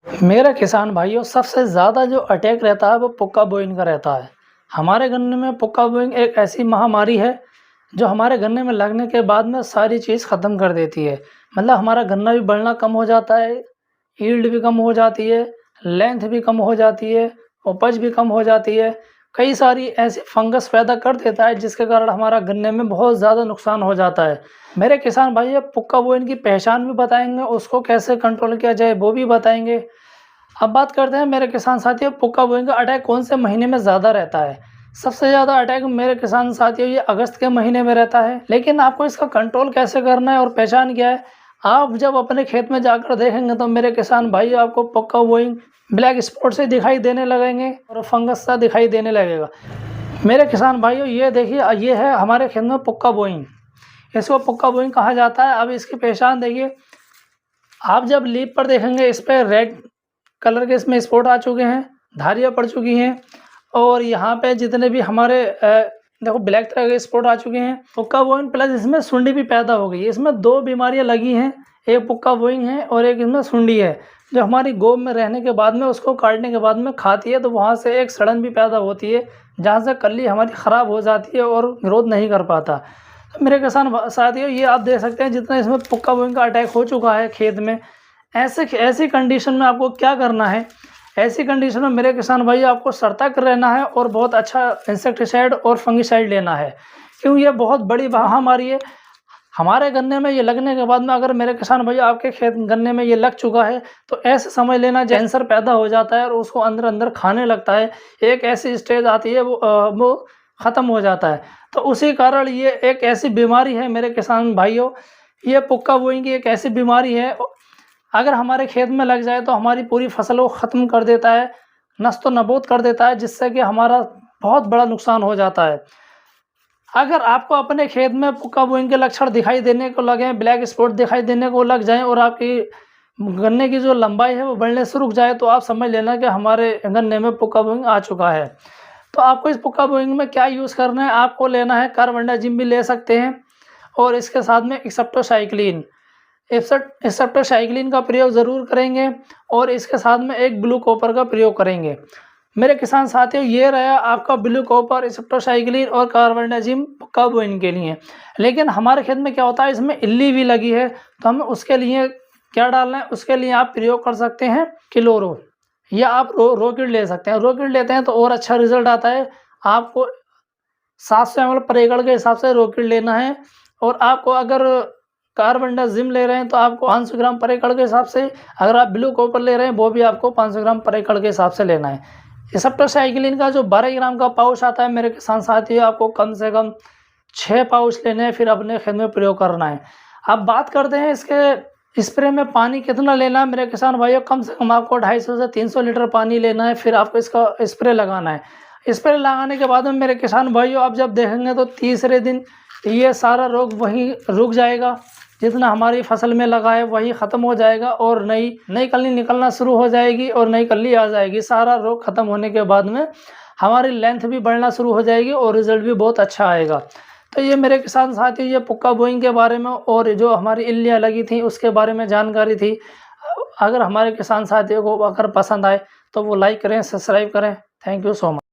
मेरे किसान भाइयों, सबसे ज़्यादा जो अटैक रहता है वो पुक्का बोइंग का रहता है। हमारे गन्ने में पुक्का बोइंग एक ऐसी महामारी है जो हमारे गन्ने में लगने के बाद में सारी चीज़ ख़त्म कर देती है। मतलब हमारा गन्ना भी बढ़ना कम हो जाता है, यील्ड भी कम हो जाती है, लेंथ भी कम हो जाती है, उपज भी कम हो जाती है। कई सारी ऐसी फंगस पैदा कर देता है जिसके कारण हमारा गन्ने में बहुत ज़्यादा नुकसान हो जाता है। मेरे किसान भाई, अब पुक्का बोइंग की पहचान भी बताएंगे, उसको कैसे कंट्रोल किया जाए वो भी बताएंगे। अब बात करते हैं मेरे किसान साथियों, पुक्का बोइंग का अटैक कौन से महीने में ज़्यादा रहता है। सबसे ज़्यादा अटैक मेरे किसान साथियों ये अगस्त के महीने में रहता है। लेकिन आपको इसका कंट्रोल कैसे करना है और पहचान क्या है, आप जब अपने खेत में जाकर देखेंगे तो मेरे किसान भाई आपको पुक्का बोइंग ब्लैक स्पॉट से दिखाई देने लगेंगे और फंगस सा दिखाई देने लगेगा। मेरे किसान भाइयों, ये देखिए, ये है हमारे खेत में पुक्का बोइंग। इसको पुक्का बोइंग कहा जाता है। अब इसकी पहचान देखिए, आप जब लीफ पर देखेंगे इस पर रेड कलर के इसमें स्पॉट आ चुके हैं, धारियाँ पड़ चुकी हैं, और यहाँ पे जितने भी हमारे देखो ब्लैक तरह के स्पॉट आ चुके हैं। पुक्का बोइंग प्लस इसमें सुंडी भी पैदा हो गई है। इसमें दो बीमारियाँ लगी हैं, एक पुक्का बोइंग है और एक इसमें सुंडी है, जो हमारी गोब में रहने के बाद में उसको काटने के बाद में खाती है, तो वहाँ से एक सड़न भी पैदा होती है जहाँ से कली हमारी ख़राब हो जाती है और ग्रोथ नहीं कर पाता। तो मेरे किसान साथियों, ये आप देख सकते हैं जितना इसमें पुक्का बोइंग का अटैक हो चुका है खेत में। ऐसी कंडीशन में आपको क्या करना है, ऐसी कंडीशन में मेरे किसान भाई आपको सतर्क रहना है और बहुत अच्छा इंसेक्टिसाइड और फंगिसाइड लेना है, क्योंकि ये बहुत बड़ी महामारी है। हमारे गन्ने में ये लगने के बाद में अगर मेरे किसान भैया आपके खेत गन्ने में ये लग चुका है तो ऐसे समझ लेना कैंसर पैदा हो जाता है और उसको अंदर अंदर खाने लगता है। एक ऐसी स्टेज आती है वो ख़त्म हो जाता है। तो उसी कारण ये एक ऐसी बीमारी है मेरे किसान भाइयों, ये पुक्का बोइंग की एक ऐसी बीमारी है, अगर हमारे खेत में लग जाए तो हमारी पूरी फसल को ख़त्म कर देता है, नस्तो नबूद कर देता है, जिससे कि हमारा बहुत बड़ा नुकसान हो जाता है। अगर आपको अपने खेत में पुक्का बोइंग के लक्षण दिखाई देने को लगे, ब्लैक स्पॉट दिखाई देने को लग जाएं और आपकी गन्ने की जो लंबाई है वो बढ़ने से रुक जाए, तो आप समझ लेना कि हमारे गन्ने में पुक्का बोइंग आ चुका है। तो आपको इस पुक्का बोइंग में क्या यूज़ करना है, आपको लेना है कार्बेंडाजिम भी ले सकते हैं, और इसके साथ में एसेप्टोसाइक्लिन का प्रयोग ज़रूर करेंगे, और इसके साथ में एक ब्लू कॉपर का प्रयोग करेंगे। मेरे किसान साथियों, ये रहा आपका ब्लू कॉपर, एसेप्टोसाइक्लिन और कार्बेंडाजिम पुक्का बोइंग के लिए। लेकिन हमारे खेत में क्या होता है, इसमें इल्ली भी लगी है, तो हमें उसके लिए क्या डालना है, उसके लिए आप प्रयोग कर सकते हैं क्लोरो, या आप रोकिड ले सकते हैं। रोकिड लेते हैं तो और अच्छा रिजल्ट आता है। आपको 700 ml पर एकड़ के हिसाब से रोकिड लेना है, और आपको अगर कार्बेंडाजिम ले रहे हैं तो आपको 500 ग्राम पर एकड़ के हिसाब से, अगर आप ब्लू कॉपर ले रहे हैं वो भी आपको 500 ग्राम पर एकड़ के हिसाब से लेना है। एसेप्टोसाइक्लिन का जो 12 ग्राम का पाउच आता है मेरे किसान साथियों, आपको कम से कम 6 पाउच लेने हैं, फिर अपने खेत में प्रयोग करना है। अब बात करते हैं इसके स्प्रे में पानी कितना लेना है मेरे किसान भाइयों। कम से कम आपको 250 से 300 लीटर पानी लेना है, फिर आपको इसका स्प्रे लगाना है। स्प्रे लगाने के बाद में मेरे किसान भाइयों, आप जब देखेंगे तो तीसरे दिन ये सारा रोग वहीं रुक जाएगा, जितना हमारी फसल में लगा है वही ख़त्म हो जाएगा, और नई कली निकलना शुरू हो जाएगी और नई कली आ जाएगी। सारा रोग ख़त्म होने के बाद में हमारी लेंथ भी बढ़ना शुरू हो जाएगी और रिज़ल्ट भी बहुत अच्छा आएगा। तो ये मेरे किसान साथियों, ये पुक्का बोइंग के बारे में और जो हमारी इल्लियाँ लगी थी उसके बारे में जानकारी थी। अगर हमारे किसान साथियों को अगर पसंद आए तो वो लाइक करें, सब्सक्राइब करें। Thank you so much.